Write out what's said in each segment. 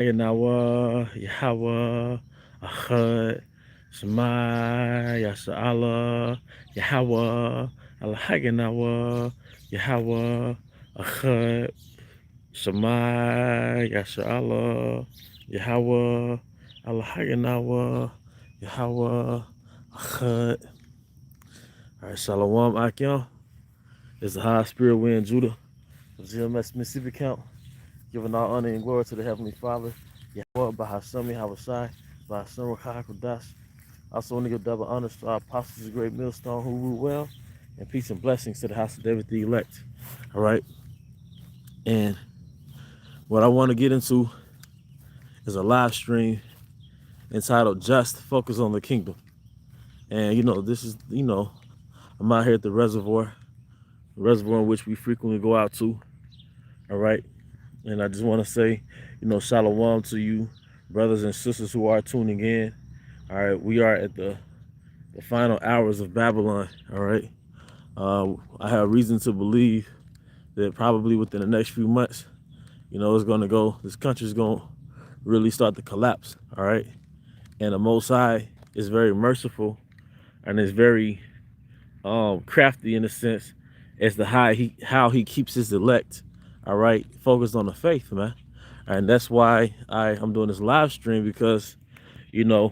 Yahweh, Yahweh, Ahad, Shema, Yasha Allah, Yahweh, Allah, Yahweh, Ahad, Shema, Yasha Allah, Yahweh, Allah, Yahweh, Ahad. All right, Shalom, Akim. It's the high spirit wind, Judah, of GMS Mississippi Count. Giving all honor and glory to the Heavenly Father, Yahweh, Bahashami, Havashai, Bahasham, Rakahakudash. Also, want to give double honors to our apostles, the great millstone who rule well, and peace and blessings to the house of David the elect. All right. And what I want to get into is a live stream entitled Just Focus on the Kingdom. And, this is, I'm out here at the reservoir in which we frequently go out to. All right. And I just want to say, shalom to you, brothers and sisters who are tuning in. All right, we are at the final hours of Babylon. All right, I have reason to believe that probably within the next few months, it's going to go. This country's going to really start to collapse. All right, and the Most High is very merciful and is very crafty in a sense as to how he keeps his elect. All right, focused on the faith, man. And that's why I'm doing this live stream, because I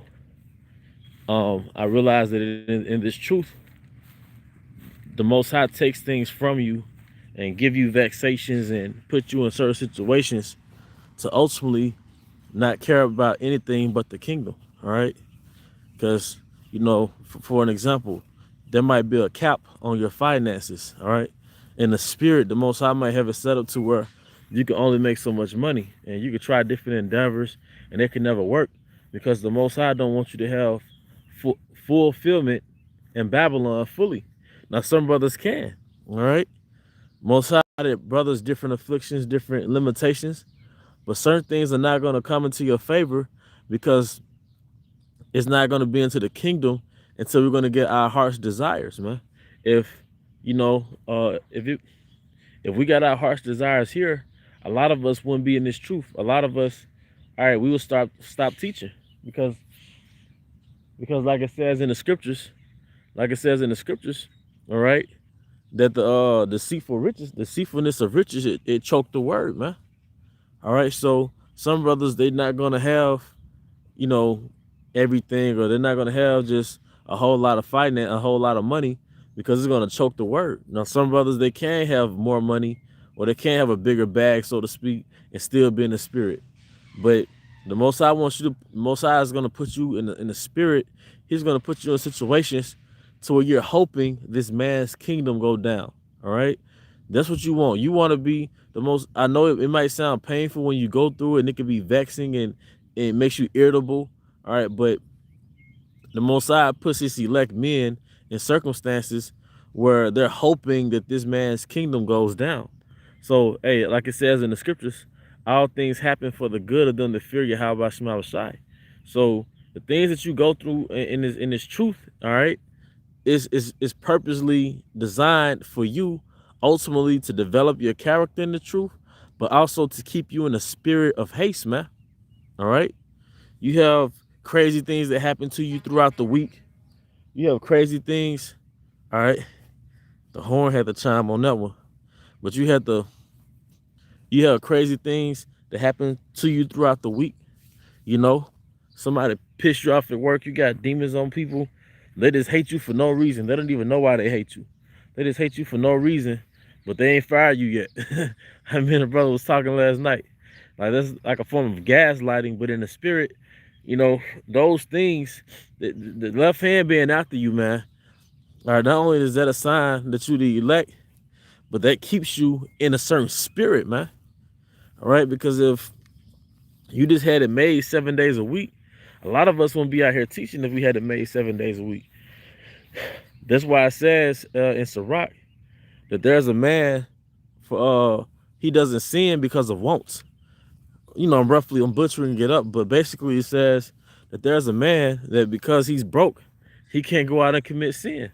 realize that in this truth, the Most High takes things from you and give you vexations and put you in certain situations to ultimately not care about anything but the kingdom. All right, because for an example, there might be a cap on your finances. All right, in the spirit, the Most High might have it set up to where you can only make so much money, and you can try different endeavors, and it can never work, because the Most High don't want you to have fulfillment in Babylon fully. Now, some brothers can. All right, Most High, that brothers different afflictions, different limitations, but certain things are not going to come into your favor, because it's not going to be into the kingdom until we're going to get our heart's desires, man. If if we got our heart's desires here, a lot of us wouldn't be in this truth. A lot of us, all right, we will stop teaching, because like it says in the scriptures, all right, that the deceitfulness of riches, it choked the word, man. All right, so some brothers, they're not gonna have, everything, or they're not gonna have just a whole lot of finance, a whole lot of money, because it's gonna choke the word. Now, some brothers, they can have more money, or they can have a bigger bag, so to speak, and still be in the spirit. But the Most High Most High is gonna put you in the spirit. He's gonna put you in situations to where you're hoping this man's kingdom go down. All right, that's what you want. You want to be the most. I know it might sound painful when you go through it, and it can be vexing, and it makes you irritable. All right, but the Most High puts his elect men in circumstances where they're hoping that this man's kingdom goes down. So, hey, like it says in the scriptures, all things happen for the good of them that fear Yahweh Shema Shai. So the things that you go through in this truth, all right, is purposely designed for you ultimately to develop your character in the truth, but also to keep you in a spirit of haste, man. All right. You have crazy things that happen to you throughout the week. You have crazy things. All right. The horn had to chime on that one. But you have crazy things that happen to you throughout the week. Somebody pissed you off at work. You got demons on people. They just hate you for no reason. They don't even know why they hate you. They just hate you for no reason, but they ain't fired you yet. I mean, a brother was talking last night. Like, that's like a form of gaslighting, but in the spirit, those things, the left hand being after you, man, all right, not only is that a sign that you the elect, but that keeps you in a certain spirit, man. All right, because if you just had it made 7 days a week, a lot of us wouldn't be out here teaching if we had it made 7 days a week. That's why it says in Sirach that there's a man he doesn't sin because of wants. Roughly I'm butchering it up, but basically it says that there's a man that because he's broke, he can't go out and commit sin.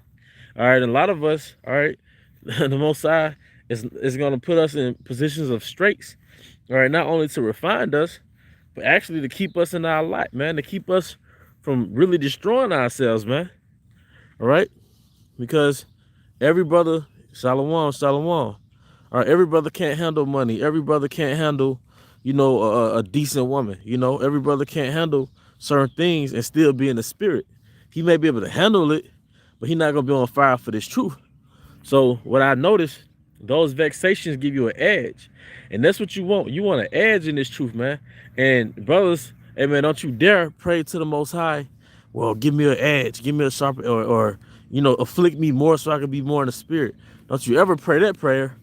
All right, and a lot of us, all right, the Most High is going to put us in positions of straits, all right, not only to refine us, but actually to keep us in our light, man, to keep us from really destroying ourselves, man. All right, because every brother, shalom, shalom. All right, every brother can't handle money. Every brother can't handle, a decent woman. Every brother can't handle certain things and still be in the spirit. He may be able to handle it, but he's not gonna be on fire for this truth. So what I noticed, those vexations give you an edge, and that's what you want. You want an edge in this truth, man. And brothers, hey man, don't you dare pray to the Most High. Well, give me an edge, give me a sharp, or afflict me more so I can be more in the spirit. Don't you ever pray that prayer,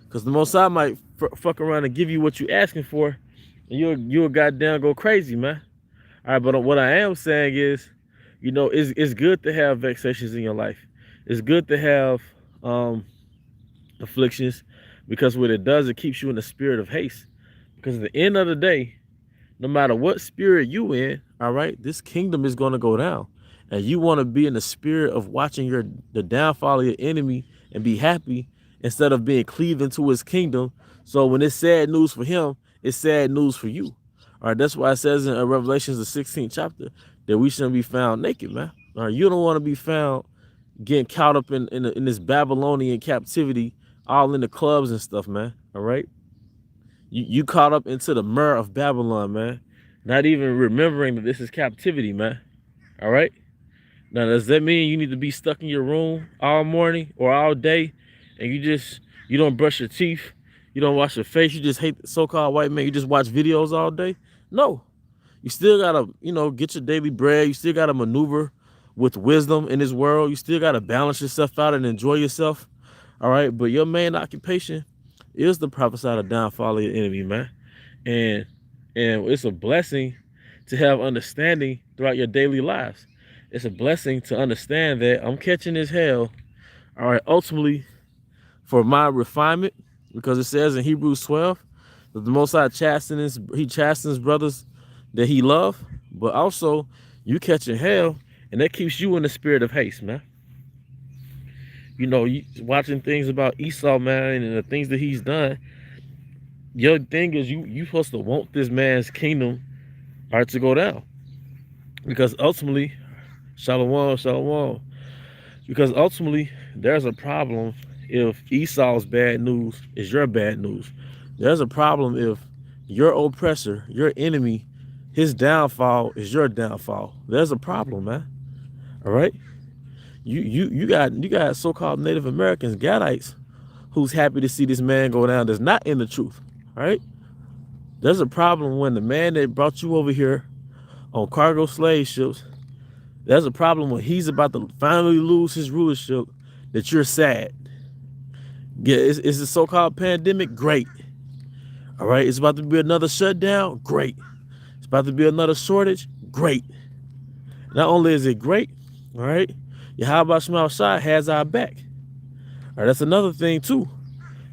because the Most High might fuck around and give you what you asking for, and you'll goddamn go crazy, man. All right, but what I am saying is, it's good to have vexations in your life. It's good to have afflictions, because what it does, it keeps you in the spirit of haste. Because at the end of the day, no matter what spirit you in, all right, this kingdom is going to go down, and you want to be in the spirit of watching the downfall of your enemy and be happy instead of being cleaved into his kingdom. So when it's sad news for him, it's sad news for you. All right, that's why it says in Revelations, the 16th chapter, that we shouldn't be found naked, man. All right, you don't want to be found getting caught up in this Babylonian captivity, all in the clubs and stuff, man. All right, you caught up into the myrrh of Babylon, man. Not even remembering that this is captivity, man. All right. Now, does that mean you need to be stuck in your room all morning or all day, and you don't brush your teeth, you don't wash your face, you just hate the so-called white man, you just watch videos all day? No. You still gotta, get your daily bread. You still gotta maneuver with wisdom in this world. You still gotta balance yourself out and enjoy yourself. All right. But your main occupation is to prophesy the downfall of your enemy, man. And it's a blessing to have understanding throughout your daily lives. It's a blessing to understand that I'm catching this hell, all right, ultimately for my refinement, because it says in Hebrews 12 that the Most High chastens brothers that he love, but also you catching hell, and that keeps you in the spirit of haste, man. You watching things about Esau, man, and the things that he's done. Your thing is you supposed to want this man's kingdom, all right, to go down, because ultimately, shalom, because ultimately there's a problem if Esau's bad news is your bad news. There's a problem if your oppressor, your enemy, his downfall is your downfall. There's a problem, man. All right. You got so-called Native Americans, Gadites, who's happy to see this man go down that's not in the truth. All right. There's a problem when the man that brought you over here on cargo slave ships, there's a problem when he's about to finally lose his rulership, that you're sad. Yeah, it's a so-called pandemic. Great. All right. It's about to be another shutdown. Great. It's about to be another shortage. Great. Not only is it great, all right, Yahweh Shema Shai has our back. All right, that's another thing too.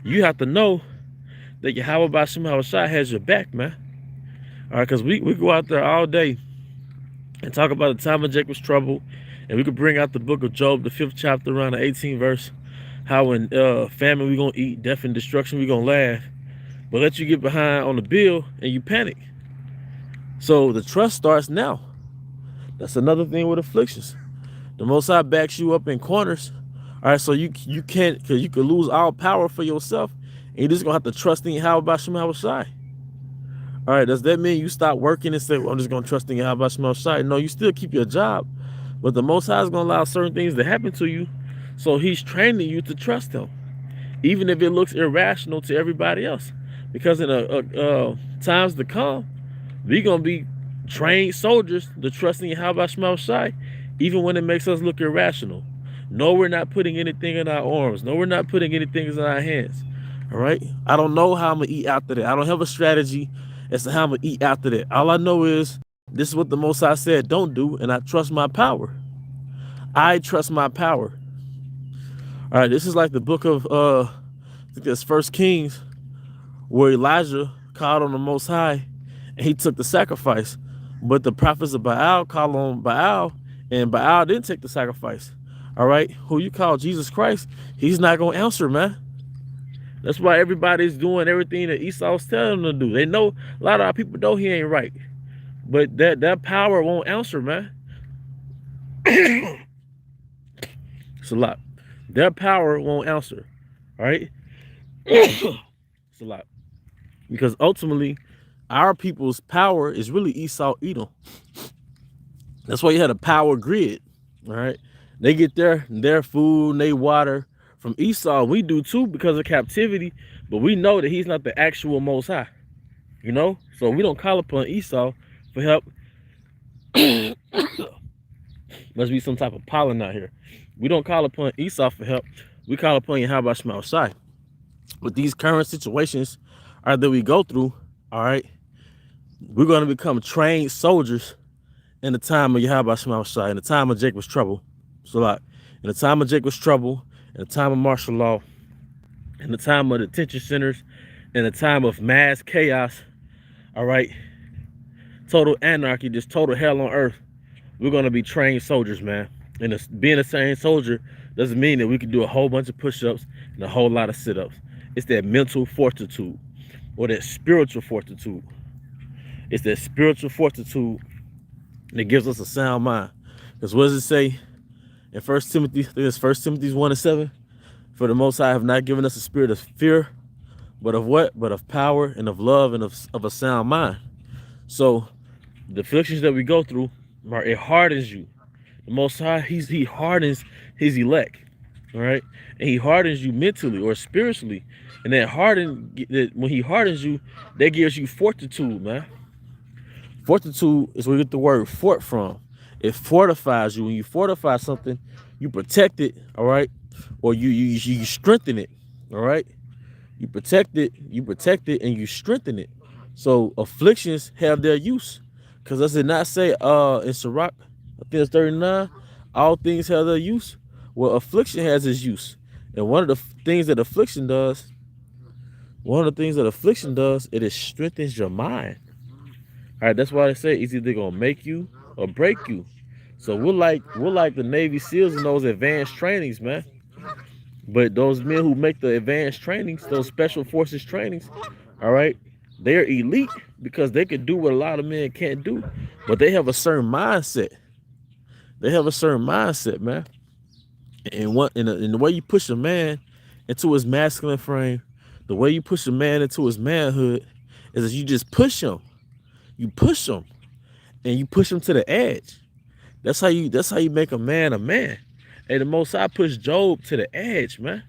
You have to know that Yahweh Shema Shai has your back, man. All right, because we go out there all day and talk about the time of Jacob's trouble, and we could bring out the book of Job, the 5th chapter, around the 18th verse, how in famine we gonna eat, death and destruction we gonna laugh, but let you get behind on the bill and you panic. So the trust starts now. That's another thing with afflictions. The Most High backs you up in corners. All right, so you can't, because you could lose all power for yourself, and you're just gonna have to trust in Yahweh Shema Shai. All right, does that mean you stop working and say, well, I'm just gonna trust in Yahweh Shema Shai? No, you still keep your job, but the Most High is gonna allow certain things to happen to you, so he's training you to trust him, even if it looks irrational to everybody else. Because in times to come, we're gonna be trained soldiers to trust in Yahweh Shema Shai, even when it makes us look irrational. No, we're not putting anything in our arms. No, we're not putting anything in our hands. All right. I don't know how I'm gonna eat after that. I don't have a strategy as to how I'm gonna eat after that. All I know is this is what the Most High said don't do, and I trust my power. I trust my power. All right. This is like the book of I think that's 1 Kings, where Elijah called on the Most High and he took the sacrifice, but the prophets of Baal called on Baal, and Baal didn't take the sacrifice. All right, who you call Jesus Christ, he's not gonna answer, man. That's why everybody's doing everything that Esau's telling them to do. They know, a lot of our people know he ain't right. But that power won't answer, man. It's a lot. That power won't answer. All right. It's a lot. Because ultimately, our people's power is really Esau Edom. That's why you had a power grid. All right. They get their food and their water from Esau. We do too because of captivity, but we know that he's not the actual Most High. You know? So we don't call upon Esau for help. Must be some type of pollen out here. We don't call upon Esau for help. We call upon Yahweh Shema Shai. With these current situations that we go through, all right, we're going to become trained soldiers in the time of Yahweh Shema Shai, in the time of Jacob's trouble. So like, in the time of Jacob's trouble, in the time of martial law, in the time of detention centers, in the time of mass chaos, all right, total anarchy, just total hell on earth, we're going to be trained soldiers, man. And being a trained soldier doesn't mean that we can do a whole bunch of push-ups and a whole lot of sit-ups. It's that mental fortitude or that spiritual fortitude. It's that spiritual fortitude that gives us a sound mind. Because what does it say in 1 Timothy? I think it's 1 Timothy 1:7. For the Most High have not given us a spirit of fear, but of what? But of power and of love and of a sound mind. So the afflictions that we go through, it hardens you. The Most High, he hardens his elect, all right? And he hardens you mentally or spiritually. And when he hardens you, that gives you fortitude, man. Fortitude is where you get the word fort from. It fortifies you. When you fortify something, you protect it, all right? Or you strengthen it, all right? You protect it, and you strengthen it. So afflictions have their use. Because does it not say in Sirach, I think it's 39, all things have their use? Well, affliction has its use. And one of the things that affliction does, it is strengthens your mind. All right, that's why they say it's either gonna make you or break you. So we're like the Navy SEALs in those advanced trainings, man. But those men who make the advanced trainings, those special forces trainings, all right, they're elite because they can do what a lot of men can't do. But they have a certain mindset. Man. And in the way you push a man into his masculine frame, the way you push a man into his manhood is that you just push him. You push him, and you push him to the edge. That's how you make a man a man. Hey, the Most High pushed Job to the edge, man.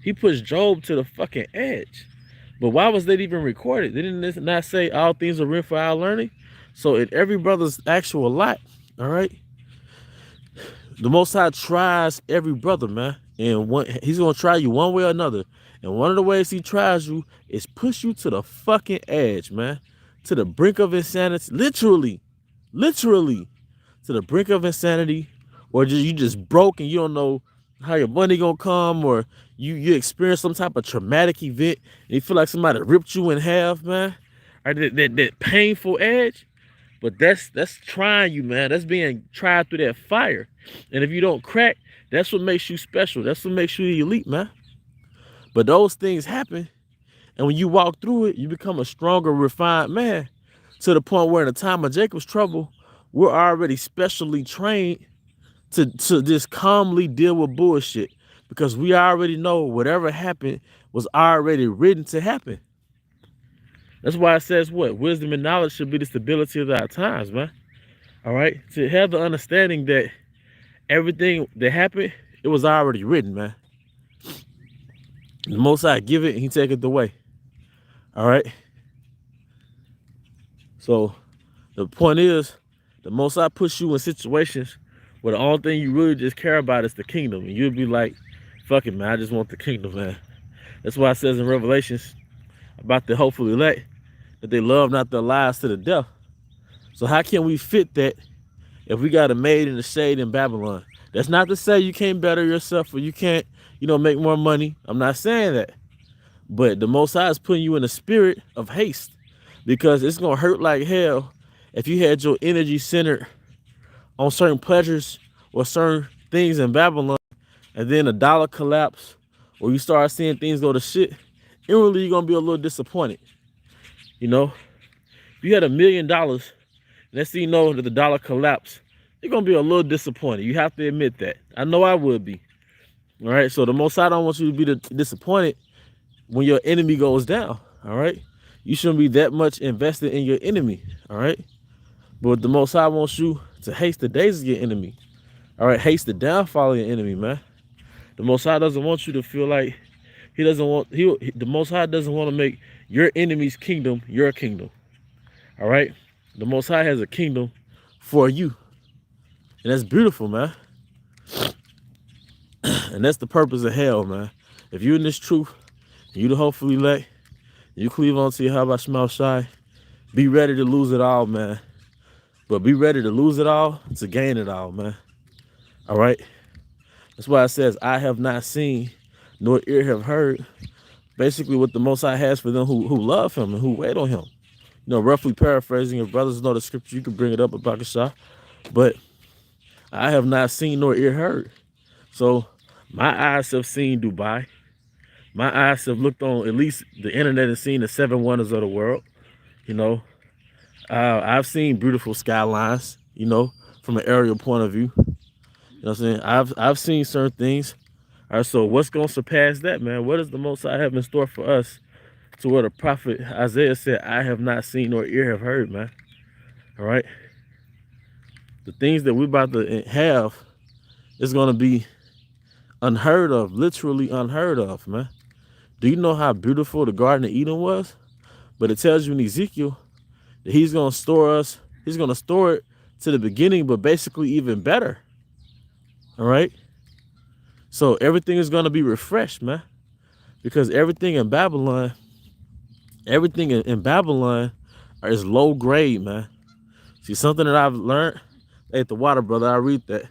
He pushed Job to the fucking edge. But why was that even recorded? Didn't it not say all things are written for our learning? So in every brother's actual life, all right, the Most High tries every brother, man. And he's going to try you one way or another. And one of the ways he tries you is push you to the fucking edge, man. To the brink of insanity. Literally. To the brink of insanity. Or you just broke and you don't know how your money going to come. Or you experience some type of traumatic event. And you feel like somebody ripped you in half, man. Or that painful edge. But that's trying you, man. That's being tried through that fire. And if you don't crack, that's what makes you special. That's what makes you elite, man. But those things happen. And when you walk through it, you become a stronger, refined man. To the point where in the time of Jacob's trouble, we're already specially trained to just calmly deal with bullshit. Because we already know whatever happened was already written to happen. That's why it says what? Wisdom and knowledge should be the stability of our times, man. All right? To have the understanding that everything that happened, it was already written, man. The Most High give it and he take it away. All right? So the point is, the Most High puts you in situations where the only thing you really just care about is the kingdom. And you'll be like, fuck it, man, I just want the kingdom, man. That's why it says in Revelations about the hopeful elect that they love not their lives to the death. So how can we fit that if we got a maid in the shade in Babylon? That's not to say you can't better yourself or you can't, make more money. I'm not saying that. But the Most High is putting you in a spirit of haste because it's going to hurt like hell if you had your energy centered on certain pleasures or certain things in Babylon and then a dollar collapse or you start seeing things go to shit. Inwardly, you're going to be a little disappointed. If you had $1 million Next thing you know that the dollar collapse, you're gonna be a little disappointed. You have to admit that. I know I would be. All right. So the Most High don't want you to be disappointed when your enemy goes down. All right. You shouldn't be that much invested in your enemy. All right. But the Most High wants you to haste the days of your enemy. All right. Haste the downfall of your enemy, man. The Most High doesn't want you to feel like the Most High doesn't want to make your enemy's kingdom your kingdom. All right. The Most High has a kingdom for you. And that's beautiful, man. And that's the purpose of hell, man. If you're in this truth, you to hopefully let you cleave on to your Yahweh Shema Shai, be ready to lose it all, man. But be ready to lose it all to gain it all, man. All right. That's why it says, I have not seen, nor ear have heard, basically what the Most High has for them who love him and who wait on him. You know, roughly paraphrasing, if brothers know the scripture, you can bring it up about Bakashah. But I have not seen nor ear heard. So my eyes have seen Dubai. My eyes have looked on at least the internet and seen the 7 wonders of the world. You know, I've seen beautiful skylines, you know, from an aerial point of view. You know what I'm saying? I've seen certain things. All right, so what's going to surpass that, man? What does the Most High have in store for us to where the prophet Isaiah said, I have not seen nor ear have heard, man? All right? The things that we're about to have is going to be unheard of, literally unheard of, man. Do you know how beautiful the Garden of Eden was? But it tells you in Ezekiel that he's going to store it to the beginning, but basically even better. All right? So everything is going to be refreshed, man. Because everything in Babylon is low grade, man. See, something that I've learned, hey, the water, brother, I read that.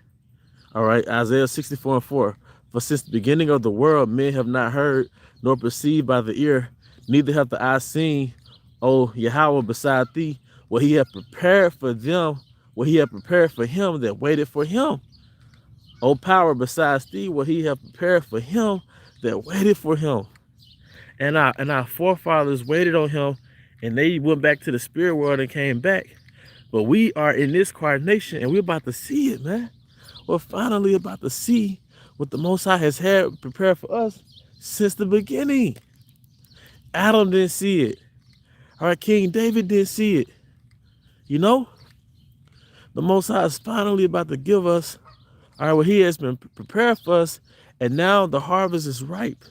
All right, Isaiah 64:4. For since the beginning of the world, men have not heard, nor perceived by the ear, neither have the eye seen, O Yahweh, beside thee, what he hath prepared for them, what he hath prepared for him that waited for him. O power, besides thee, what he hath prepared for him that waited for him. And our forefathers waited on him, and they went back to the spirit world and came back. But we are in this incarnation, and we're about to see it, man. We're finally about to see what the Most High has had prepared for us since the beginning. Adam didn't see it. All right, King David didn't see it. You know, the Most High is finally about to give us, all right, what he has been prepared for us, and now the harvest is ripe.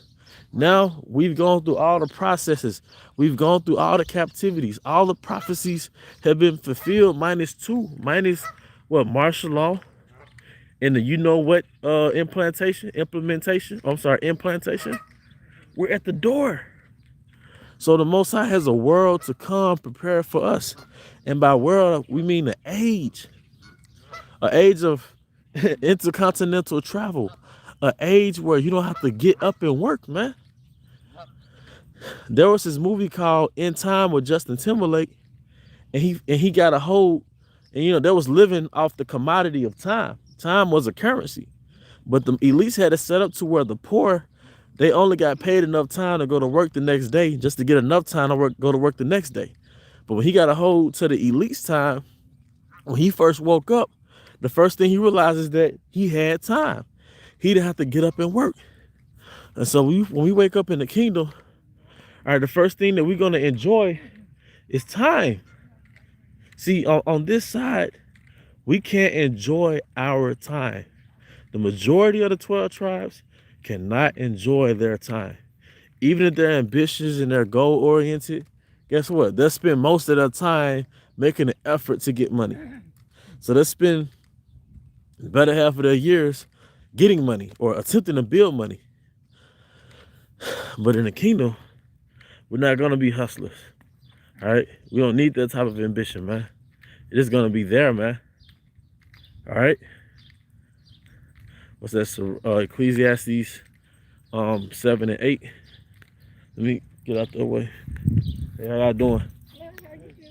Now we've gone through all the processes. We've gone through all the captivities. All the prophecies have been fulfilled, minus what, martial law and the implementation. We're at the door. So the Most High has a world to come prepared for us. And by world, we mean an age of intercontinental travel, an age where you don't have to get up and work, man. There was this movie called In Time with Justin Timberlake, and he got a hold, and you know, they was living off the commodity of time. Time was a currency, but the elites had it set up to where the poor, they only got paid enough time to go to work the next day, just to get enough time to go to work the next day. But when he got a hold to the elites' time, when he first woke up, the first thing he realized is that he had time. He didn't have to get up and work. And so when we wake up in the kingdom, all right, the first thing that we're going to enjoy is time. See, on this side, we can't enjoy our time. The majority of the 12 tribes cannot enjoy their time. Even if they're ambitious and they're goal-oriented, guess what? They'll spend most of their time making an effort to get money. So they'll spend the better half of their years getting money or attempting to build money. But in the kingdom, we're not going to be hustlers. All right? We don't need that type of ambition, man. It is going to be there, man. All right? What's that? Ecclesiastes 7 and 8. Let me get out the way. Hey, how y'all doing?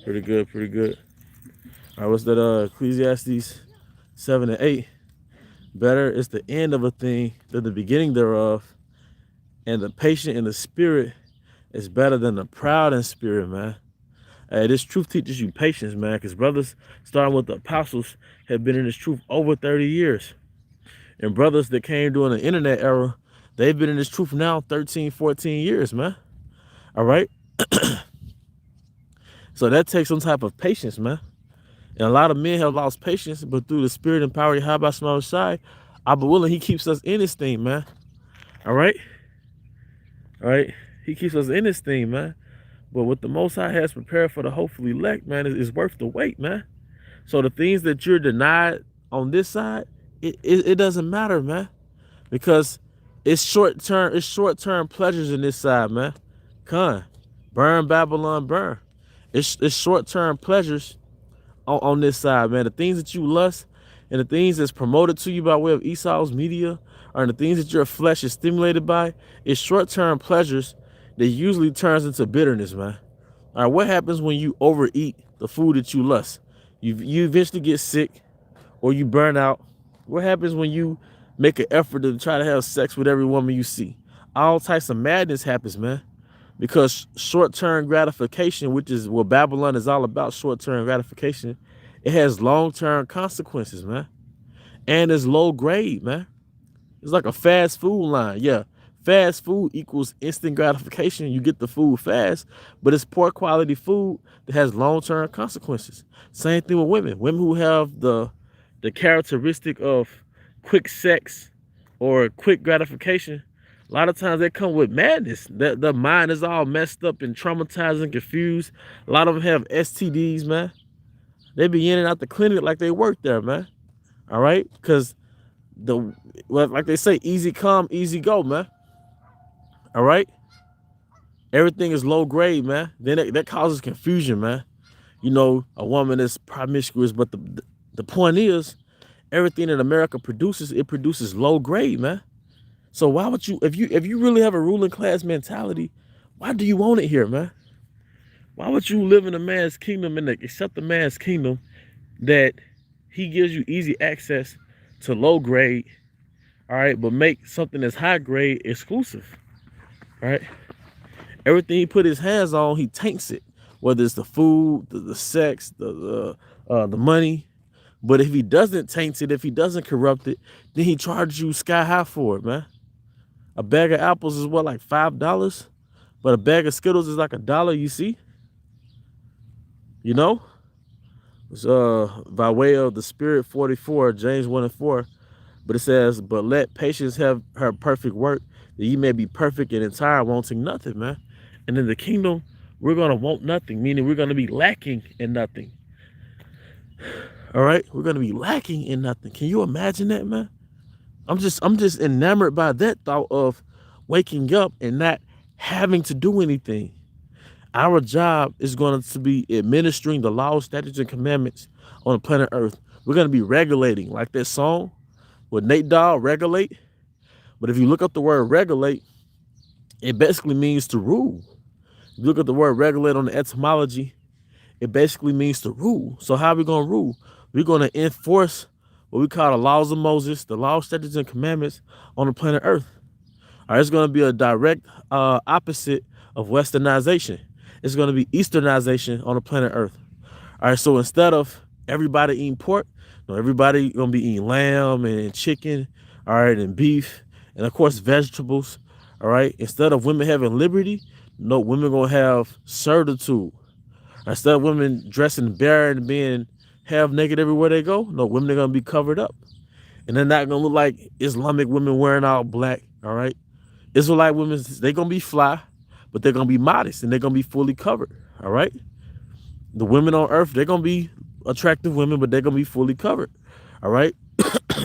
Pretty good, pretty good. All right, what's that? Ecclesiastes 7 and 8. Better is the end of a thing than the beginning thereof, and the patient in the spirit is better than the proud in spirit, man. This truth teaches you patience, man, because brothers, starting with the apostles, have been in this truth over 30 years. And brothers that came during the internet era, they've been in this truth now 13, 14 years, man. All right? So that takes some type of patience, man. And a lot of men have lost patience, but through the spirit and power of Yahweh Shema Shai, Abba willing, he keeps us in this thing, man. All right? All right? He keeps us in this thing, man. But what the Most High has prepared for the hopeful elect, man, is worth the wait, man. So the things that you're denied on this side, it doesn't matter, man. Because it's short-term pleasures in this side, man. Burn Babylon, burn. It's short-term pleasures on this side, man. The things that you lust and the things that's promoted to you by way of Esau's media, or the things that your flesh is stimulated by, it's short-term pleasures that usually turns into bitterness, man. All right, what happens when you overeat the food that you lust? You eventually get sick or you burn out. What happens when you make an effort to try to have sex with every woman you see? All types of madness happens, man. Because short-term gratification, which is what Babylon is all about, short-term gratification, it has long-term consequences, man. And it's low grade, man. It's like a fast food line. Yeah, fast food equals instant gratification. You get the food fast, but it's poor quality food that has long-term consequences. Same thing with women. Women who have the characteristic of quick sex or quick gratification, a lot of times they come with madness. The mind is all messed up and traumatized and confused. A lot of them have STDs, man. They be in and out the clinic like they work there, man. All right? Because like they say, easy come, easy go, man. All right? Everything is low grade, man. Then that causes confusion, man. You know, a woman is promiscuous, but the point is, everything that America produces, it produces low grade, man. So why would you, if you really have a ruling class mentality, why do you want it here, man? Why would you live in a man's kingdom and accept the man's kingdom that he gives you easy access to low grade, all right, but make something that's high grade exclusive, right? Everything he put his hands on, he taints it, whether it's the food, the sex, the money. But if he doesn't taint it, if he doesn't corrupt it, then he charges you sky high for it, man. A bag of apples is what, like $5? But a bag of Skittles is like $1, you see? You know? It's by way of the Spirit 44, James 1:4. But it says, but let patience have her perfect work, that ye may be perfect and entire, wanting nothing, man. And in the kingdom, we're going to want nothing, meaning we're going to be lacking in nothing. All right? We're going to be lacking in nothing. Can you imagine that, man? I'm just enamored by that thought of waking up and not having to do anything. Our job is going to be administering the laws, statutes, and commandments on the planet Earth. We're going to be regulating, like that song with Nate Dogg, regulate. But if you look up the word regulate, it basically means to rule. If you look at the word regulate on the etymology, it basically means to rule. So how are we going to rule? We're going to enforce what we call the laws of Moses, the laws, statutes, and commandments on the planet Earth. All right, it's going to be a direct opposite of westernization. It's going to be easternization on the planet Earth. All right, so instead of everybody eating pork, no, everybody going to be eating lamb and chicken, all right, and beef, and of course vegetables. All right, instead of women having liberty, no, women going to have servitude. Instead of women dressing bare and being half naked everywhere they go, no, women are going to be covered up. And they're not going to look like Islamic women wearing all black, all right? Israelite women, they're going to be fly, but they're going to be modest and they're going to be fully covered, all right? The women on earth, they're going to be attractive women, but they're going to be fully covered, all right?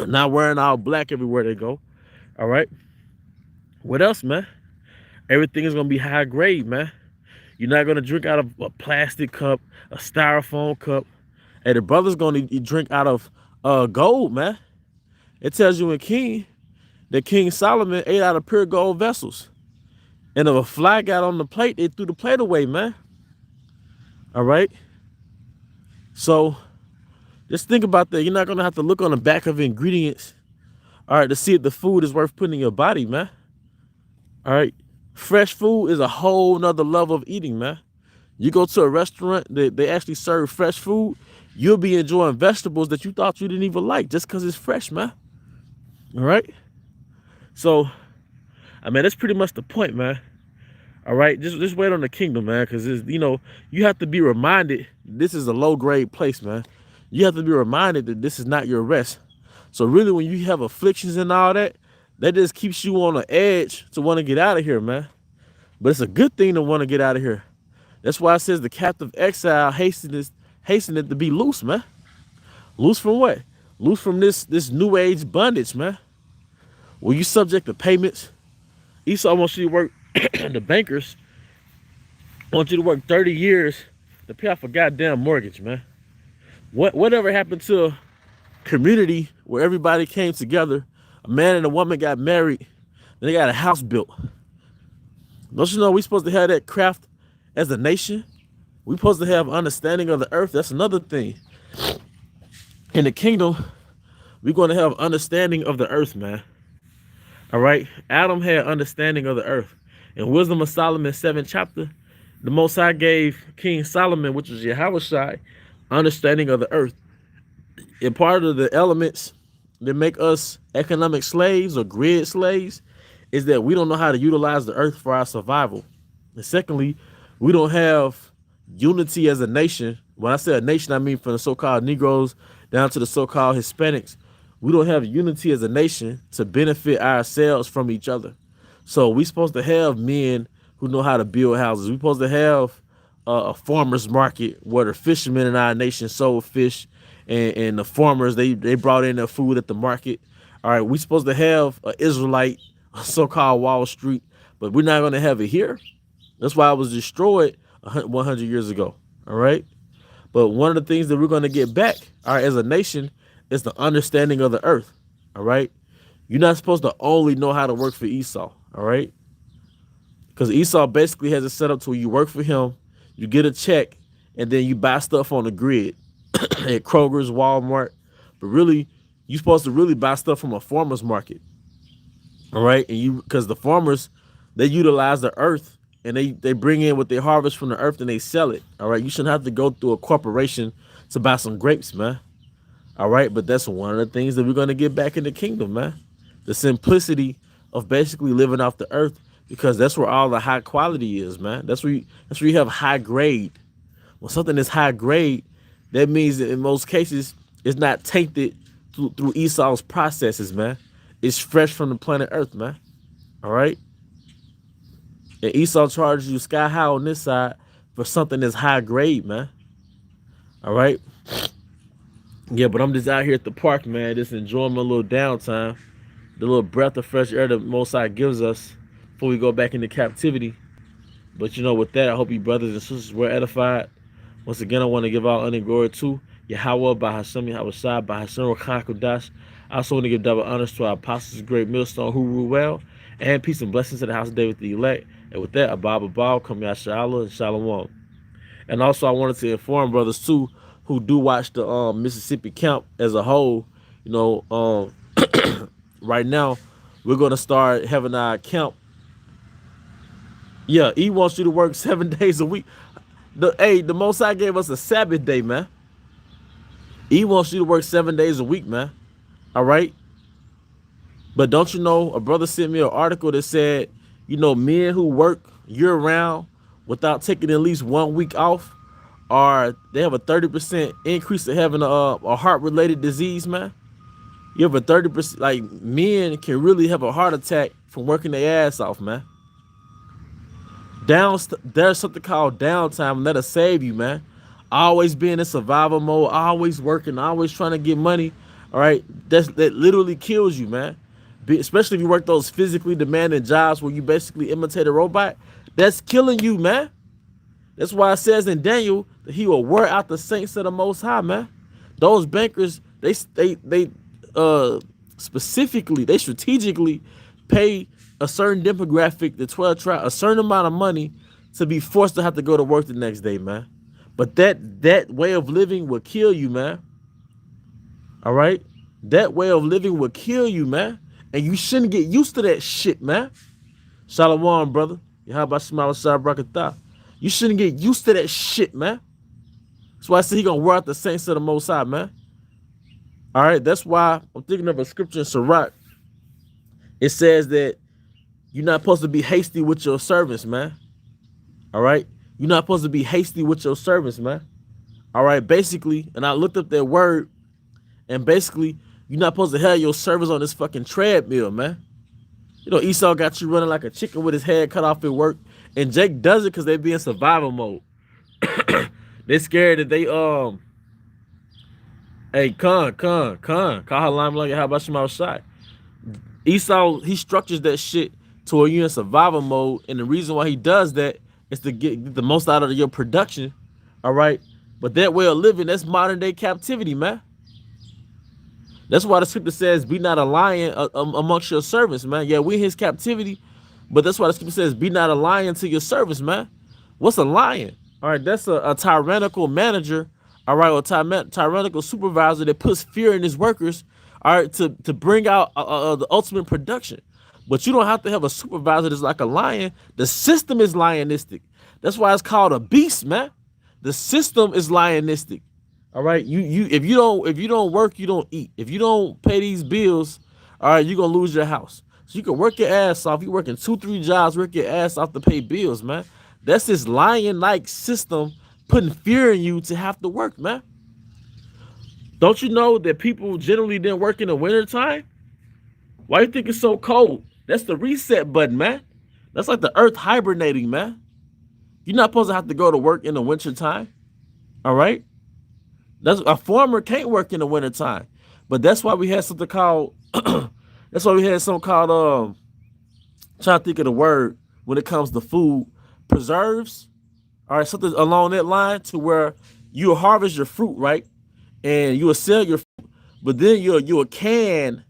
Not wearing all black everywhere they go, all right? What else, man? Everything is going to be high grade, man. You're not going to drink out of a plastic cup, a styrofoam cup. Hey, the brother's going to drink out of gold, man. It tells you in King that King Solomon ate out of pure gold vessels. And if a fly got on the plate, they threw the plate away, man. All right? So just think about that. You're not going to have to look on the back of ingredients, all right, to see if the food is worth putting in your body, man. All right? Fresh food is a whole nother level of eating, man. You go to a restaurant that they actually serve fresh food, you'll be enjoying vegetables that you thought you didn't even like just because it's fresh, man. All right. So, I mean, that's pretty much the point, man. All right, just wait on the kingdom, man, because you have to be reminded this is a low grade place, man. You have to be reminded that this is not your rest. So really, when you have afflictions and all that, that just keeps you on the edge to want to get out of here, man. But it's a good thing to want to get out of here. That's why it says the captive exile hasteneth to be loose, man. Loose from what? Loose from this new age bondage, man. Were you subject to payments? Esau wants you to work. The bankers want you to work 30 years to pay off a goddamn mortgage, man. Whatever happened to a community where everybody came together, a man and a woman got married, and they got a house built? Don't you know we supposed to have that craft as a nation? We supposed to have understanding of the earth. That's another thing. In the kingdom, we're going to have understanding of the earth, man. All right? Adam had understanding of the earth. In Wisdom of Solomon 7th chapter, the Most High gave King Solomon, which was Yahushua, understanding of the earth. And part of the elements that make us economic slaves or grid slaves is that we don't know how to utilize the earth for our survival. And secondly, we don't have unity as a nation. When I say a nation, I mean from the so-called Negroes down to the so-called Hispanics. We don't have unity as a nation to benefit ourselves from each other. So we supposed to have men who know how to build houses. We supposed to have a farmer's market where the fishermen in our nation sold fish, and the farmers, they brought in their food at the market. All right, we supposed to have an Israelite, so-called Wall Street, but we're not going to have it here. That's why it was destroyed 100 years ago. All right, but one of the things that we're going to get back, all right, as a nation, is the understanding of the earth. All right, you're not supposed to only know how to work for Esau. All right, because Esau basically has it set up to where you work for him, you get a check, and then you buy stuff on the grid at Kroger's, Walmart. But really, you're supposed to really buy stuff from a farmer's market. All right, and because the farmers, they utilize the earth, and they bring in what they harvest from the earth and they sell it. All right, you shouldn't have to go through a corporation to buy some grapes, man. All right, but that's one of the things that we're going to get back in the kingdom, man. The simplicity of basically living off the earth, because that's where all the high quality is, man. That's where you have high grade. When something is high grade, that means that in most cases it's not tainted through Esau's processes, man. It's fresh from the planet Earth, man. All right. And Esau charges you sky high on this side for something that's high grade, man. All right. Yeah, but I'm just out here at the park, man, just enjoying my little downtime, the little breath of fresh air that Most High gives us before we go back into captivity. But with that, I hope you brothers and sisters were edified. Once again, I want to give all honor and glory to Yahweh, by Hashem, Yahweh Shai, by Hashem, Rakhan Kodash. I also want to give double honors to our apostles, great millstone, who rule well, and peace and blessings to the house of David the elect. And with that, Abba, come Yashala, and Shalom. And also, I wanted to inform brothers too, who do watch the Mississippi camp as a whole. Right now, we're gonna start having our camp. Yeah, he wants you to work 7 days a week. The Most High gave us a Sabbath day, man. He wants you to work 7 days a week, man. All right. But don't you know, a brother sent me an article that said, men who work year round without taking at least 1 week off, they have a 30% increase of having a heart-related disease, man. You have a 30%, like, men can really have a heart attack from working their ass off, man. There's something called downtime, and that'll save you, man. Always being in survival mode, always working, always trying to get money. All right, that literally kills you, man. Especially if you work those physically demanding jobs where you basically imitate a robot. That's killing you, man. That's why it says in Daniel that he will wear out the saints of the Most High, man. Those bankers, they strategically pay a certain demographic, the 12 tribe, a certain amount of money to be forced to have to go to work the next day, man. But that way of living will kill you, man. All right? That way of living will kill you, man. And you shouldn't get used to that shit, man. Shalom, brother. How about Shema Shah Brakatah? You shouldn't get used to that shit, man. That's why I said he gonna wear out the saints of the Most High, man. All right, that's why I'm thinking of a scripture in Sirach. It says that you're not supposed to be hasty with your servants, man. All right, you're not supposed to be hasty with your servants, man. All right, basically, and I looked up that word, and basically, you're not supposed to have your servants on this fucking treadmill, man. You know, Esau got you running like a chicken with his head cut off at work, and Jake does it because they be in survival mode. They scared that they hey, call her line like how about you outside? Esau, he structures that shit to where you're in survival mode, and the reason why he does that is to get the most out of your production. All right, but that way of living, that's modern day captivity, man. That's why the scripture says, "Be not a lion amongst your servants, man." Yeah, we in his captivity, but that's why the scripture says, "Be not a lion to your servants, man." What's a lion? All right, that's a tyrannical manager, all right, or tyrannical supervisor that puts fear in his workers, all right, to bring out the ultimate production. But you don't have to have a supervisor that's like a lion. The system is lionistic. That's why it's called a beast, man. The system is lionistic. All right, if you don't work, you don't eat. If you don't pay these bills, all right, you're gonna lose your house. So you can work your ass off. You working 2-3 jobs, work your ass off to pay bills, man. That's this lion-like system putting fear in you to have to work, man. Don't you know that people generally didn't work in the wintertime? Why you think it's so cold? That's the reset button, man. That's like the earth hibernating, man. You're not supposed to have to go to work in the wintertime. All right? That's a farmer can't work in the wintertime. But that's why we had something called that's why we had something called trying to think of the word when it comes to food. Preserves. All right, something along that line to where you'll harvest your fruit, right? And you will sell your fruit, but then you'll can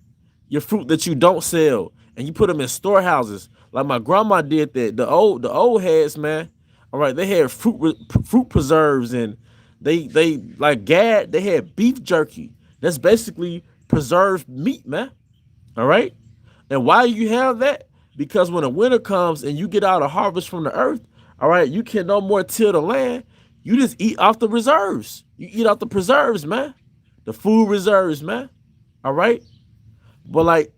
your fruit that you don't sell, and you put them in storehouses. Like my grandma did that. The old heads, man. All right, they had fruit preserves, and they like Gad, they had beef jerky. That's basically preserved meat, man. All right. And why you have that? Because when the winter comes and you get out a harvest from the earth, all right, you can no more till the land. You just eat off the reserves. You eat off the preserves, man. The food reserves, man. All right. But like,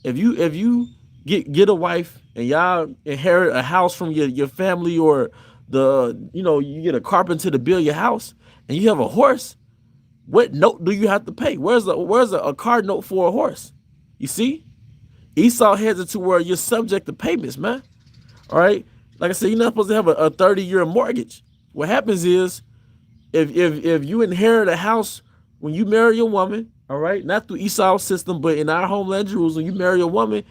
if you get a wife and y'all inherit a house from your family, or you get a carpenter to build your house, and you have a horse, what note do you have to pay? Where's a car note for a horse? You see? Esau heads it to where you're subject to payments, man. All right. Like I said, you're not supposed to have a 30-year mortgage. What happens is, if you inherit a house when you marry a woman, all right, not through Esau's system, but in our homeland Jerusalem, you marry a woman,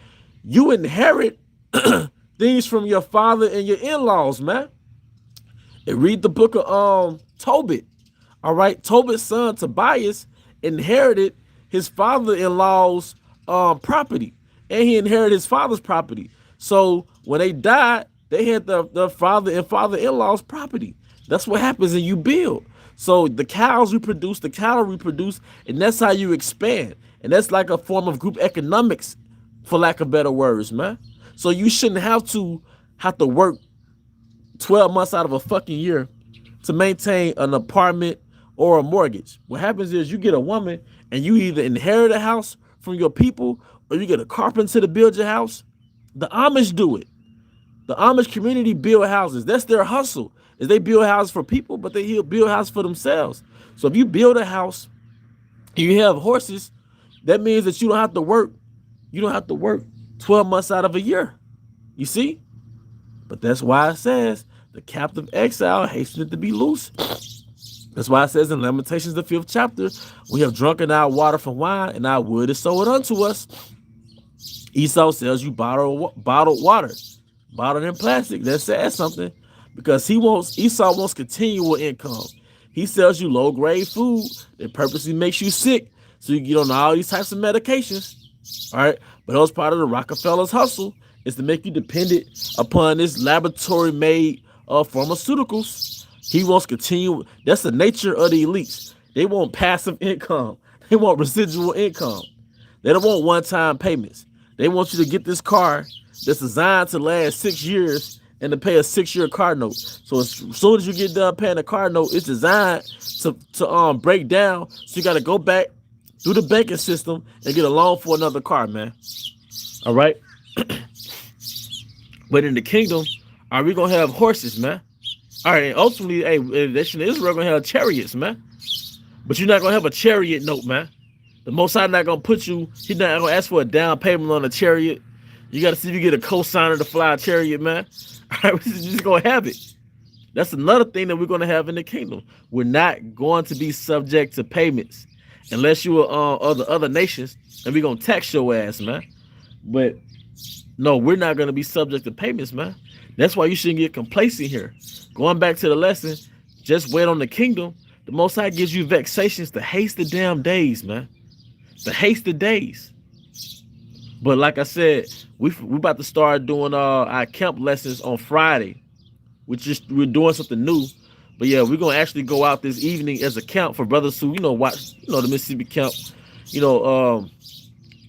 you inherit things from your father and your in-laws, man. And read the book of Tobit. All right, Tobit's son Tobias inherited his father-in-law's property, and he inherited his father's property. So when they died, they had the father and father-in-law's property. That's what happens when you build. So the cows reproduce, the cattle reproduce, and that's how you expand. And that's like a form of group economics, for lack of better words, man. So you shouldn't have to work 12 months out of a fucking year to maintain an apartment or a mortgage. What happens is you get a woman and you either inherit a house from your people, or you get a carpenter to build your house. The Amish do it. The Amish community build houses. That's their hustle. Is they build houses for people, but they build houses for themselves. So if you build a house, you have horses, that means that you don't have to work. You don't have to work 12 months out of a year. You see? But that's why it says the captive exile hastened to be loose. That's why it says in Lamentations, the 5th chapter, we have drunken our water from wine, and our wood is sold unto us. Esau sells you bottled water, bottled in plastic. That says something, because Esau wants continual income. He sells you low-grade food that purposely makes you sick, so you get on all these types of medications. All right, but that was part of the Rockefeller's hustle, is to make you dependent upon this laboratory-made pharmaceuticals. He wants continual. That's the nature of the elites. They want passive income. They want residual income. They don't want one-time payments. They want you to get this car that's designed to last 6 years, and to pay a 6-year car note. So as soon as you get done paying the car note, it's designed to break down. So you got to go back through the banking system and get a loan for another car, man. All right. But in the kingdom, are we gonna have horses, man? All right. And ultimately, hey, the nation of Israel gonna have chariots, man. But you're not gonna have a chariot note, man. The Most High not gonna put you. He's not gonna ask for a down payment on a chariot. You gotta see if you get a co-signer to fly a chariot, man. All right, we're just gonna have it. That's another thing that we're gonna have in the kingdom. We're not going to be subject to payments unless you are other nations, and we're gonna tax your ass, man. But no, we're not gonna be subject to payments, man. That's why you shouldn't get complacent here. Going back to the lesson, just wait on the kingdom. The Most High gives you vexations to haste the damn days, man. To haste the days. But like I said, we about to start doing our camp lessons on Friday. We're doing something new. But yeah, we're gonna actually go out this evening as a camp for brothers who watch the Mississippi camp.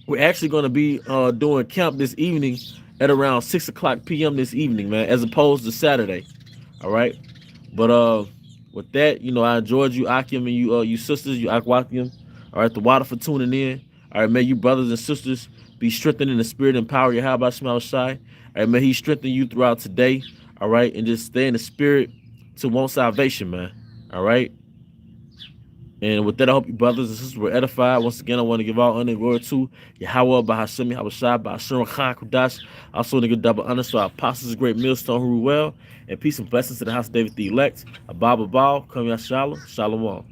We're actually gonna be doing camp this evening at around 6:00 p.m. this evening, man, as opposed to Saturday. All right. But with that, I enjoyed you, Akim, and you sisters, you Akwakim. All right, the water for tuning in. All right, may you brothers and sisters be strengthened in the spirit and power of your Yahweh Shema Shai. All right, may he strengthen you throughout today. All right, and just stay in the spirit to want salvation, man. All right. And with that, I hope you brothers and sisters were edified. Once again, I want to give all honor and glory to Yahweh, Bahashemi, Habashai, Bahashim, Khan, Kudash. Also, to give double honor to our apostles, great millstone who rule well. And peace and blessings to the house of David the elect. Abba, Babal, Come Shalom, Shalom.